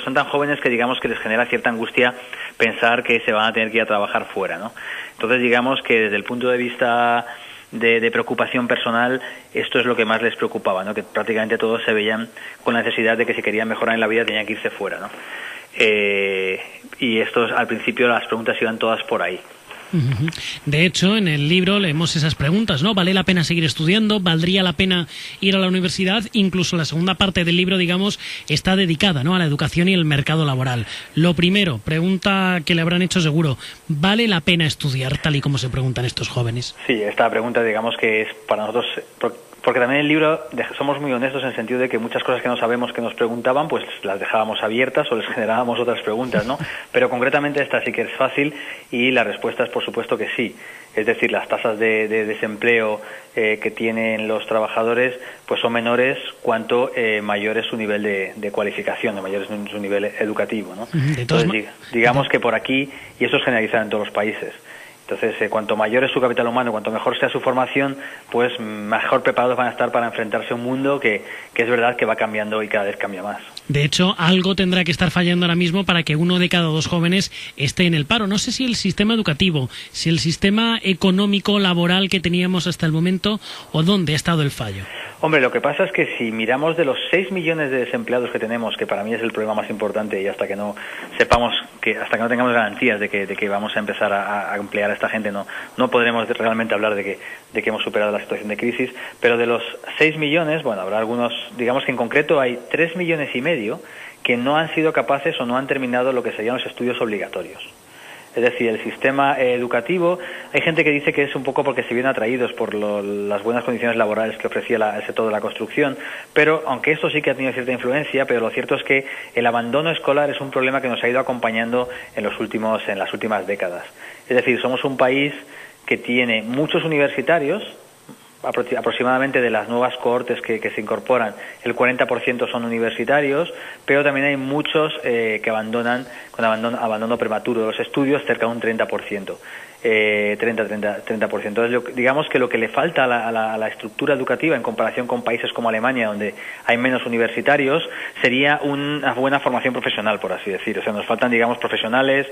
son tan jóvenes que digamos que les genera cierta angustia pensar que se van a tener que ir a trabajar fuera, ¿no? Entonces digamos que desde el punto de vista de preocupación personal, esto es lo que más les preocupaba, ¿no? Que prácticamente todos se veían con la necesidad de que si querían mejorar en la vida tenían que irse fuera, ¿no? Y estos al principio las preguntas iban todas por ahí. De hecho, en el libro leemos esas preguntas, ¿no? ¿Vale la pena seguir estudiando? ¿Valdría la pena ir a la universidad? Incluso la segunda parte del libro, digamos, está dedicada, ¿no?, a la educación y el mercado laboral. Lo primero, pregunta que le habrán hecho seguro, ¿vale la pena estudiar tal y como se preguntan estos jóvenes? Sí, esta pregunta digamos que es para nosotros, porque también en el libro somos muy honestos en el sentido de que muchas cosas que no sabemos que nos preguntaban, pues las dejábamos abiertas o les generábamos otras preguntas, ¿no? Pero concretamente esta sí que es fácil y la respuesta es por supuesto que sí. Es decir, las tasas de desempleo que tienen los trabajadores pues son menores cuanto mayor es su nivel de cualificación, mayor es su nivel educativo, ¿no? Entonces, digamos que por aquí, y eso es generalizado en todos los países, entonces, cuanto mayor es su capital humano, cuanto mejor sea su formación, pues mejor preparados van a estar para enfrentarse a un mundo que es verdad que va cambiando y cada vez cambia más. De hecho, algo tendrá que estar fallando ahora mismo para que 1 de cada 2 jóvenes esté en el paro. No sé si el sistema educativo, si el sistema económico, laboral que teníamos hasta el momento, o dónde ha estado el fallo. Hombre, lo que pasa es que si miramos de los 6 millones de desempleados que tenemos, que para mí es el problema más importante, y hasta que no sepamos, hasta que no tengamos garantías de que vamos a empezar a emplear a esta gente, no podremos realmente hablar de que hemos superado la situación de crisis. Pero de los 6 millones, bueno, habrá algunos, digamos que en concreto hay 3,5 millones que no han sido capaces o no han terminado lo que serían los estudios obligatorios. Es decir, el sistema educativo, hay gente que dice que es un poco porque se vienen atraídos por las buenas condiciones laborales que ofrecía el sector de la construcción, pero aunque esto sí que ha tenido cierta influencia, pero lo cierto es que el abandono escolar es un problema que nos ha ido acompañando en las últimas décadas. Es decir, somos un país que tiene muchos universitarios, aproximadamente de las nuevas cohortes que se incorporan, el 40% son universitarios, pero también hay muchos que abandonan con abandono prematuro de los estudios, cerca de un 30%. 30%. Entonces, digamos que lo que le falta a la estructura educativa en comparación con países como Alemania, donde hay menos universitarios, sería una buena formación profesional, por así decir. O sea, nos faltan, digamos, profesionales,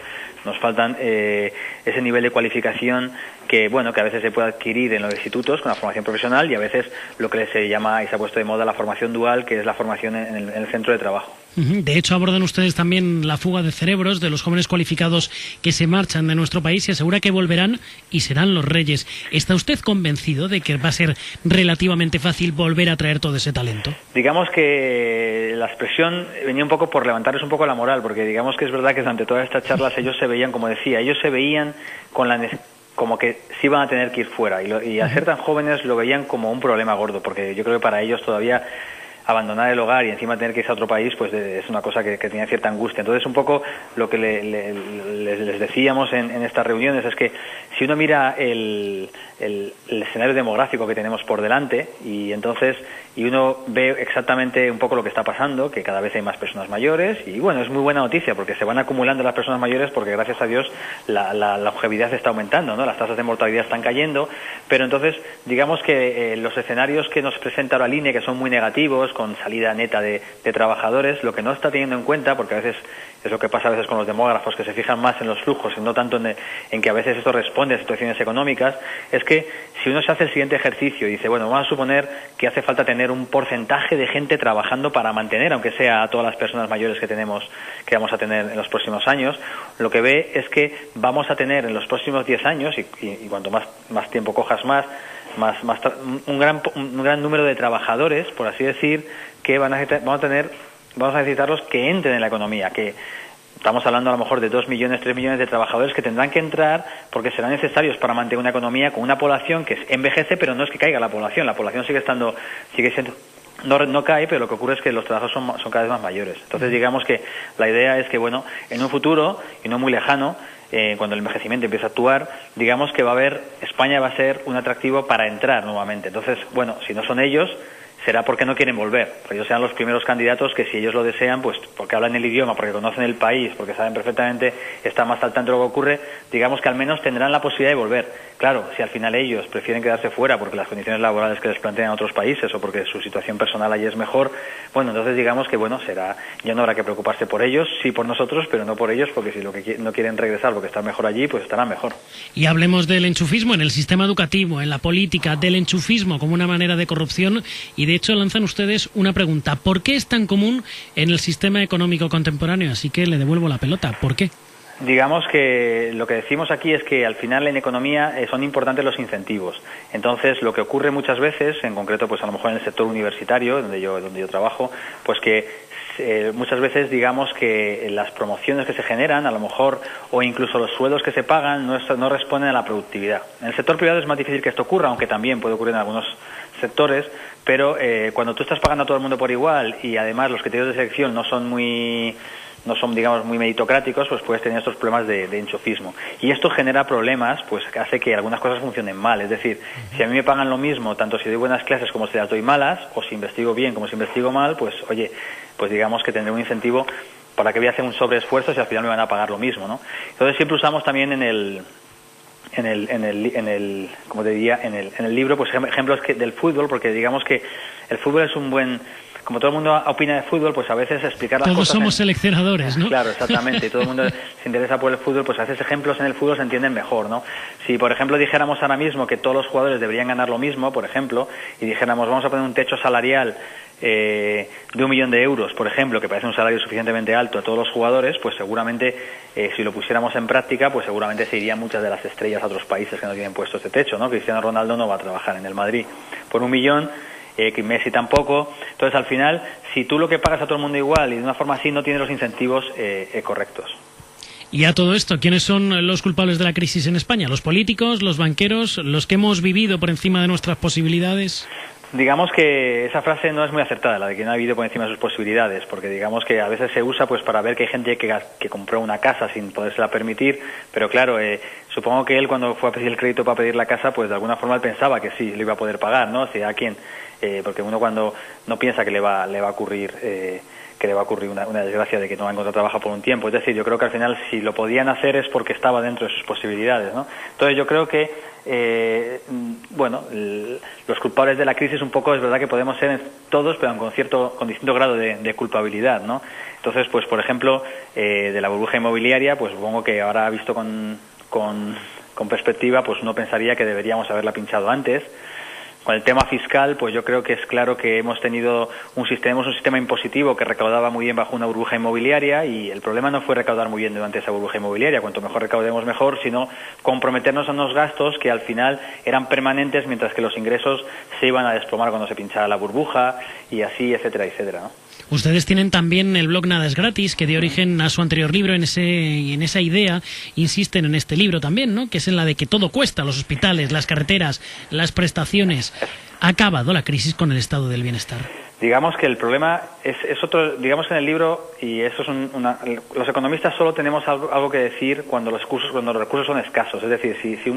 nos faltan ese nivel de cualificación que a veces se puede adquirir en los institutos con la formación profesional, y a veces lo que se llama y se ha puesto de moda la formación dual, que es la formación en el centro de trabajo. De hecho, abordan ustedes también la fuga de cerebros de los jóvenes cualificados que se marchan de nuestro país y asegura que volverán y serán los reyes. ¿Está usted convencido de que va a ser relativamente fácil volver a traer todo ese talento? Digamos que la expresión venía un poco por levantarles un poco la moral, porque digamos que es verdad que durante todas estas charlas ellos se veían, como decía, como que sí iban a tener que ir fuera, y al ser tan jóvenes lo veían como un problema gordo, porque yo creo que para ellos todavía abandonar el hogar y encima tener que irse a otro país, pues es una cosa que tenía cierta angustia. Entonces, un poco lo que les decíamos en estas reuniones es que si uno mira el escenario demográfico que tenemos por delante, y uno ve exactamente un poco lo que está pasando, que cada vez hay más personas mayores, y bueno, es muy buena noticia porque se van acumulando las personas mayores, porque gracias a Dios la longevidad está aumentando, ¿no? Las tasas de mortalidad están cayendo, pero entonces digamos que los escenarios que nos presenta ahora la línea, que son muy negativos, con salida neta de trabajadores, lo que no está teniendo en cuenta, porque a veces es lo que pasa a veces con los demógrafos, que se fijan más en los flujos y no tanto en que a veces esto responde a situaciones económicas, es que si uno se hace el siguiente ejercicio y dice, bueno, vamos a suponer que hace falta tener un porcentaje de gente trabajando para mantener, aunque sea a todas las personas mayores que vamos a tener en los próximos años, lo que ve es que vamos a tener en los próximos 10 años, y cuanto más tiempo cojas un gran número de trabajadores, por así decir, que vamos a necesitarlos que entren en la economía, que estamos hablando a lo mejor de 2 millones, 3 millones de trabajadores que tendrán que entrar porque serán necesarios para mantener una economía con una población que envejece, pero no es que caiga la población sigue siendo no cae, pero lo que ocurre es que los trabajos son cada vez más mayores. Entonces digamos que la idea es que en un futuro, y no muy lejano, cuando el envejecimiento empiece a actuar, digamos que España va a ser un atractivo para entrar nuevamente. Entonces, si no son ellos, será porque no quieren volver, porque ellos serán los primeros candidatos que, si ellos lo desean, pues porque hablan el idioma, porque conocen el país, porque saben perfectamente, están más al tanto de lo que ocurre, digamos que al menos tendrán la posibilidad de volver. Claro, si al final ellos prefieren quedarse fuera porque las condiciones laborales que les plantean en otros países o porque su situación personal allí es mejor, entonces digamos que ya no habrá que preocuparse por ellos, sí por nosotros, pero no por ellos, porque si no quieren regresar porque están mejor allí, pues estarán mejor. Y hablemos del enchufismo en el sistema educativo, en la política, del enchufismo como una manera de corrupción, y de hecho lanzan ustedes una pregunta: ¿por qué es tan común en el sistema económico contemporáneo? Así que le devuelvo la pelota, ¿por qué? Digamos que lo que decimos aquí es que al final en economía son importantes los incentivos. Entonces, lo que ocurre muchas veces, en concreto, pues a lo mejor en el sector universitario, donde yo trabajo, pues que muchas veces digamos que las promociones que se generan, a lo mejor, o incluso los sueldos que se pagan, no responden a la productividad. En el sector privado es más difícil que esto ocurra, aunque también puede ocurrir en algunos sectores, pero cuando tú estás pagando a todo el mundo por igual y además los criterios de selección no son digamos muy meritocráticos, pues puedes tener estos problemas de enchufismo, y esto genera problemas, pues que hace que algunas cosas funcionen mal. Es decir, si a mí me pagan lo mismo tanto si doy buenas clases como si las doy malas, o si investigo bien como si investigo mal, pues digamos que tendré un incentivo. ¿Para qué voy a hacer un sobreesfuerzo si al final me van a pagar lo mismo, no? Entonces siempre usamos también en el como te diría, en el libro, pues ejemplos del fútbol, porque digamos que el fútbol es un buen como todo el mundo opina de fútbol, pues a veces explicar las Todos cosas... somos seleccionadores, ¿no? Claro, exactamente, y todo el mundo se interesa por el fútbol, pues a veces ejemplos en el fútbol se entienden mejor, ¿no? Si, por ejemplo, dijéramos ahora mismo que todos los jugadores deberían ganar lo mismo, por ejemplo, y dijéramos, vamos a poner un techo salarial de 1 millón de euros, por ejemplo, que parece un salario suficientemente alto a todos los jugadores, pues seguramente, si lo pusiéramos en práctica, pues seguramente se irían muchas de las estrellas a otros países que no tienen puesto este techo, ¿no? Cristiano Ronaldo no va a trabajar en el Madrid por 1 millón, que Messi tampoco. Entonces, al final, si tú lo que pagas a todo el mundo igual y de una forma así, no tienes los incentivos correctos. Y a todo esto, ¿quiénes son los culpables de la crisis en España? ¿Los políticos, los banqueros, los que hemos vivido por encima de nuestras posibilidades? Digamos que esa frase no es muy acertada, la de que no ha vivido por encima de sus posibilidades, porque digamos que a veces se usa pues para ver que hay gente que compró una casa sin podérsela permitir, pero claro, supongo que él cuando fue a pedir el crédito para pedir la casa, pues de alguna forma él pensaba que sí, le iba a poder pagar, ¿no? O sea, ¿a quién? Porque uno cuando no piensa que le va a ocurrir una desgracia de que no va a encontrar trabajo por un tiempo. Es decir, yo creo que al final si lo podían hacer es porque estaba dentro de sus posibilidades, ¿no? Entonces yo creo que los culpables de la crisis un poco es verdad que podemos ser todos, pero con distinto grado de culpabilidad, ¿no? Entonces, pues por ejemplo, de la burbuja inmobiliaria, pues supongo que ahora visto con perspectiva, pues uno pensaría que deberíamos haberla pinchado antes. Con el tema fiscal, pues yo creo que es claro que hemos tenido un sistema impositivo que recaudaba muy bien bajo una burbuja inmobiliaria, y el problema no fue recaudar muy bien durante esa burbuja inmobiliaria, cuanto mejor recaudemos mejor, sino comprometernos a unos gastos que al final eran permanentes mientras que los ingresos se iban a desplomar cuando se pinchara la burbuja, y así, etcétera, etcétera, ¿no? Ustedes tienen también el blog Nada es Gratis, que dio origen a su anterior libro. En esa idea insisten en este libro también, ¿no? Que es en la de que todo cuesta, los hospitales, las carreteras, las prestaciones. ¿Ha acabado la crisis con el estado del bienestar? Digamos que el problema es otro, digamos que en el libro, y eso es los economistas solo tenemos algo que decir cuando los recursos son escasos, es decir, si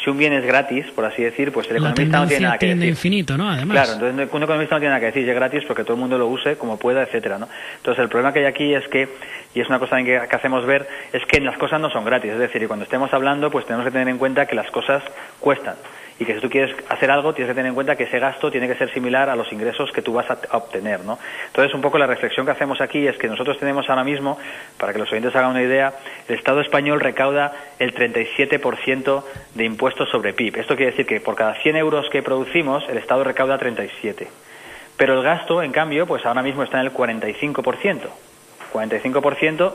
un bien es gratis, por así decir, pues el economista no tiene nada que decir. Infinito, ¿no? Además. Claro, entonces un economista no tiene nada que decir, es gratis porque todo el mundo lo use como pueda, etcétera, ¿no? Entonces el problema que hay aquí es que, y es una cosa que hacemos ver, es que las cosas no son gratis, es decir, y cuando estemos hablando, pues tenemos que tener en cuenta que las cosas cuestan. Y que si tú quieres hacer algo, tienes que tener en cuenta que ese gasto tiene que ser similar a los ingresos que tú vas a obtener, ¿no? Entonces, un poco la reflexión que hacemos aquí es que nosotros tenemos ahora mismo, para que los oyentes hagan una idea, el Estado español recauda el 37% de impuestos sobre PIB. Esto quiere decir que por cada 100 euros que producimos, el Estado recauda 37. Pero el gasto, en cambio, pues ahora mismo está en el 45%. 45%...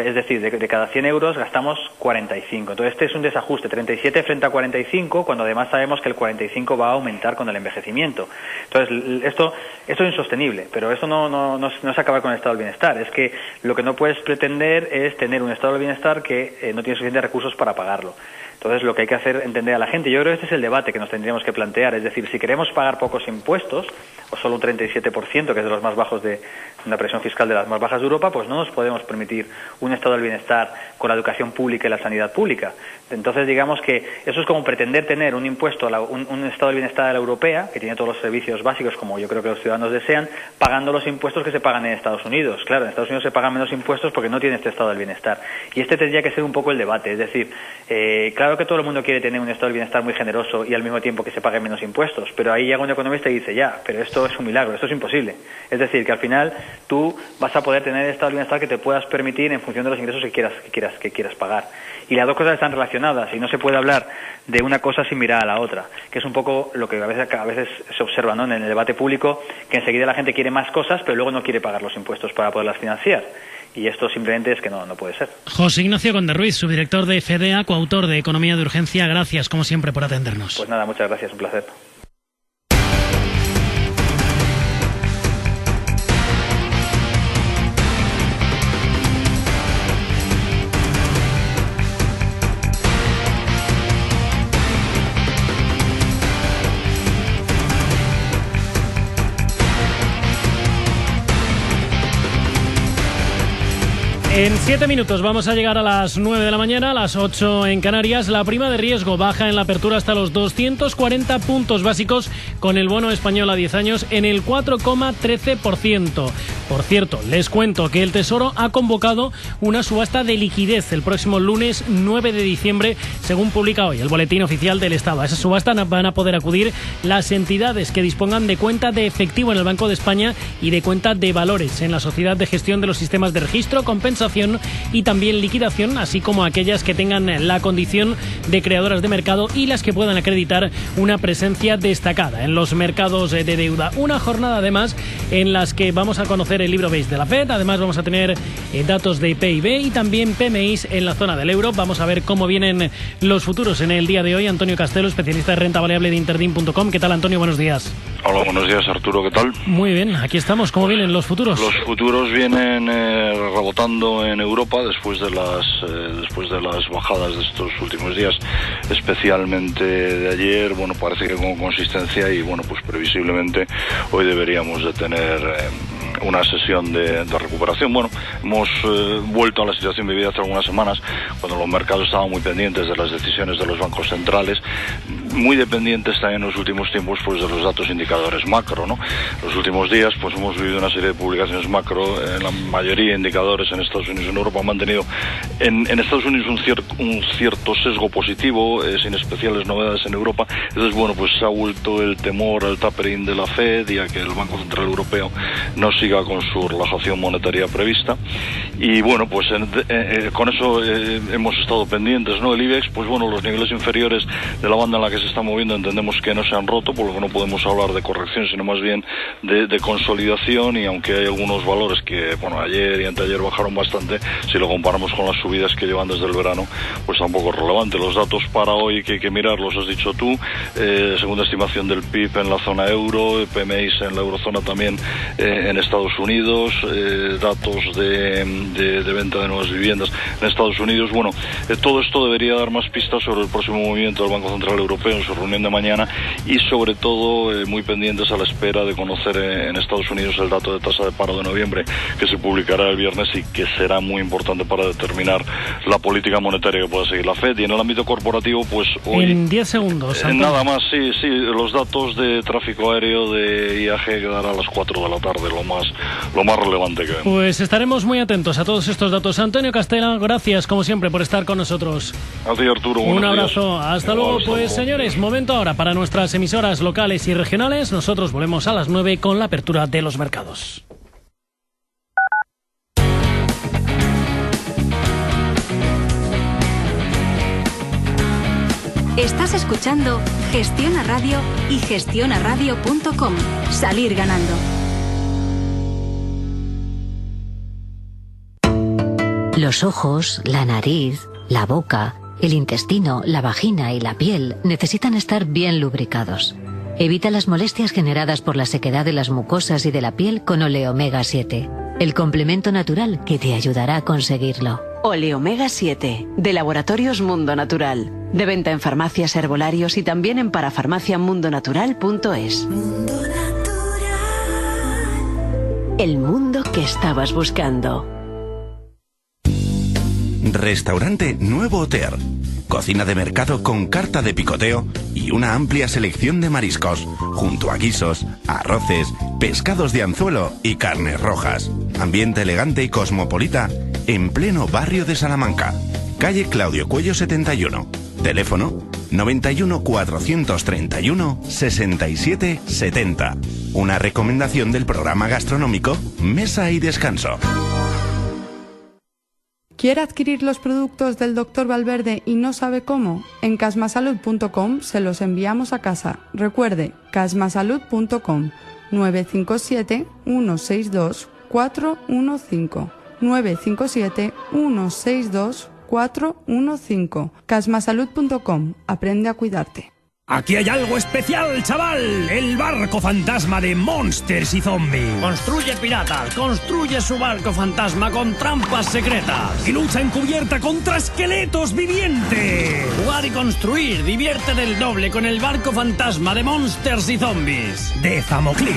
es decir, de cada 100 euros gastamos 45. Entonces este es un desajuste, 37 frente a 45, cuando además sabemos que el 45 va a aumentar con el envejecimiento. Entonces esto es insostenible, pero esto no es acabar con el estado del bienestar, es que lo que no puedes pretender es tener un estado del bienestar que no tiene suficientes recursos para pagarlo. Entonces lo que hay que hacer entender a la gente, yo creo que este es el debate que nos tendríamos que plantear, es decir, si queremos pagar pocos impuestos, o solo un 37%, que es de los más bajos de una presión fiscal de las más bajas de Europa, pues no nos podemos permitir un estado del bienestar con la educación pública y la sanidad pública. Entonces digamos que eso es como pretender tener un impuesto, un estado del bienestar a la europea, que tiene todos los servicios básicos como yo creo que los ciudadanos desean, pagando los impuestos que se pagan en Estados Unidos. Claro, en Estados Unidos se pagan menos impuestos porque no tiene este estado del bienestar. Y este tendría que ser un poco el debate, es decir, claro que todo el mundo quiere tener un estado del bienestar muy generoso y al mismo tiempo que se paguen menos impuestos, pero ahí llega un economista y dice, ya, pero esto es un milagro, esto es imposible. Es decir, que al final tú vas a poder tener el estado del bienestar que te puedas permitir en función de los ingresos que quieras pagar. Y las dos cosas están relacionadas y no se puede hablar de una cosa sin mirar a la otra, que es un poco lo que a veces se observa, ¿no?, en el debate público, que enseguida la gente quiere más cosas, pero luego no quiere pagar los impuestos para poderlas financiar. Y esto simplemente es que no puede ser. José Ignacio Conde Ruiz, subdirector de FEDEA, coautor de Economía de Urgencia, gracias como siempre por atendernos. Pues nada, muchas gracias, un placer. En 7 minutos vamos a llegar a las 9 de la mañana, a las 8 en Canarias. La prima de riesgo baja en la apertura hasta los 240 puntos básicos con el bono español a 10 años en el 4,13%. Por cierto, les cuento que el Tesoro ha convocado una subasta de liquidez el próximo lunes 9 de diciembre, según publica hoy el Boletín Oficial del Estado. A esa subasta van a poder acudir las entidades que dispongan de cuenta de efectivo en el Banco de España y de cuenta de valores en la Sociedad de Gestión de los Sistemas de Registro, Compensación y también liquidación, así como aquellas que tengan la condición de creadoras de mercado y las que puedan acreditar una presencia destacada en los mercados de deuda. Una jornada además en las que vamos a conocer el libro beige de la FED. Además vamos a tener datos de PIB y también PMIs en la zona del euro. Vamos a ver cómo vienen los futuros en el día de hoy. Antonio Castelo, especialista de renta variable de Interdin.com. ¿Qué tal, Antonio? Buenos días. Hola, buenos días, Arturo. ¿Qué tal? Muy bien, aquí estamos. ¿Cómo vienen los futuros? Los futuros vienen rebotando en Europa después de las bajadas de estos últimos días, especialmente de ayer. Bueno, parece que con consistencia y bueno, pues previsiblemente hoy deberíamos de tener una sesión de recuperación. Bueno, hemos vuelto a la situación vivida hace algunas semanas, cuando los mercados estaban muy pendientes de las decisiones de los bancos centrales, muy dependientes también en los últimos tiempos pues de los datos indicadores macro, ¿no? Los últimos días pues hemos vivido una serie de publicaciones macro, en la mayoría de indicadores en Estados Unidos y en Europa han mantenido en Estados Unidos un cierto sesgo positivo, sin especiales novedades en Europa. Entonces bueno, pues se ha vuelto el temor al tapering de la FED y a que el Banco Central Europeo no siga con su relajación monetaria prevista, y bueno, pues con eso hemos estado pendientes, ¿no? El IBEX, pues bueno, los niveles inferiores de la banda en la que se está moviendo entendemos que no se han roto, por lo que no podemos hablar de corrección, sino más bien de consolidación, y aunque hay algunos valores que, bueno, ayer y anteayer bajaron bastante, si lo comparamos con las subidas que llevan desde el verano, pues tampoco es relevante. Los datos para hoy que hay que mirar, los has dicho tú, segunda estimación del PIB en la zona euro, PMIs en la eurozona también en Estados Unidos, datos de venta de nuevas viviendas en Estados Unidos. Bueno, todo esto debería dar más pistas sobre el próximo movimiento del Banco Central Europeo en su reunión de mañana, y sobre todo muy pendientes a la espera de conocer en Estados Unidos el dato de tasa de paro de noviembre, que se publicará el viernes y que será muy importante para determinar la política monetaria que pueda seguir la FED. Y en el ámbito corporativo, pues hoy... En 10 segundos. Nada más, sí, los datos de tráfico aéreo de IAG quedará a las 4 de la tarde, lo más relevante que vemos. Pues estaremos muy atentos a todos estos datos. Antonio Castela, gracias como siempre por estar con nosotros. A ti, Arturo. Un abrazo. Días. Hasta luego. Pues señores, momento ahora para nuestras emisoras locales y regionales. Nosotros volvemos a las 9 con la apertura de los mercados. Estás escuchando Gestiona Radio y gestionaradio.com. Salir ganando. Los ojos, la nariz, la boca, el intestino, la vagina y la piel necesitan estar bien lubricados. Evita las molestias generadas por la sequedad de las mucosas y de la piel con Oleomega 7, el complemento natural que te ayudará a conseguirlo. Oleomega 7, de Laboratorios Mundo Natural. De venta en farmacias, herbolarios y también en parafarmaciamundonatural.es. Mundo Natural. El mundo que estabas buscando. Restaurante Nuevo Hotel. Cocina de mercado con carta de picoteo y una amplia selección de mariscos, junto a guisos, arroces, pescados de anzuelo y carnes rojas. Ambiente elegante y cosmopolita en pleno barrio de Salamanca. Calle Claudio Cuello 71. Teléfono 91 431 67 70. Una recomendación del programa gastronómico Mesa y Descanso. ¿Quiere adquirir los productos del Dr. Valverde y no sabe cómo? En casmasalud.com se los enviamos a casa. Recuerde, casmasalud.com 957 162 415 957 162 415. casmasalud.com. Aprende a cuidarte. Aquí hay algo especial, chaval. El barco fantasma de Monsters y Zombies. Construye piratas, construye su barco fantasma con trampas secretas. Y lucha encubierta contra esqueletos vivientes. Jugar y construir, divierte del doble con el barco fantasma de Monsters y Zombies. De Zamoclick.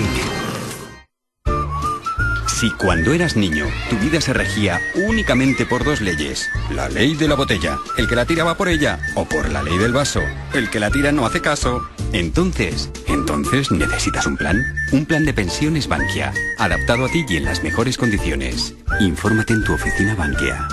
Si cuando eras niño tu vida se regía únicamente por dos leyes, la ley de la botella, el que la tira va por ella, o por la ley del vaso, el que la tira no hace caso, entonces necesitas un plan. Un plan de pensiones Bankia, adaptado a ti y en las mejores condiciones. Infórmate en tu oficina Bankia.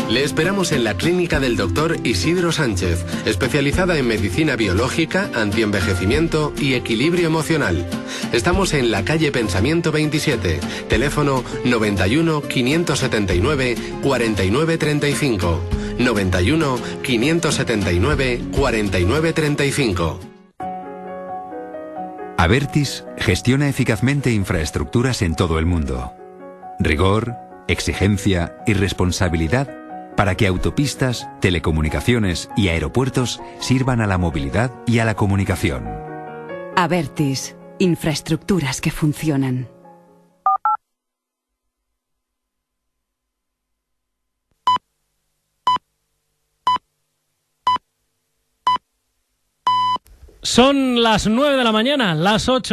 Le esperamos en la clínica del Dr. Isidro Sánchez, especializada en medicina biológica, antienvejecimiento y equilibrio emocional. Estamos en la calle Pensamiento 27, teléfono 91 579 4935. 91 579 4935. Abertis gestiona eficazmente infraestructuras en todo el mundo. Rigor, exigencia y responsabilidad para que autopistas, telecomunicaciones y aeropuertos sirvan a la movilidad y a la comunicación. Abertis, infraestructuras que funcionan. Son las 9 de la mañana, las 8.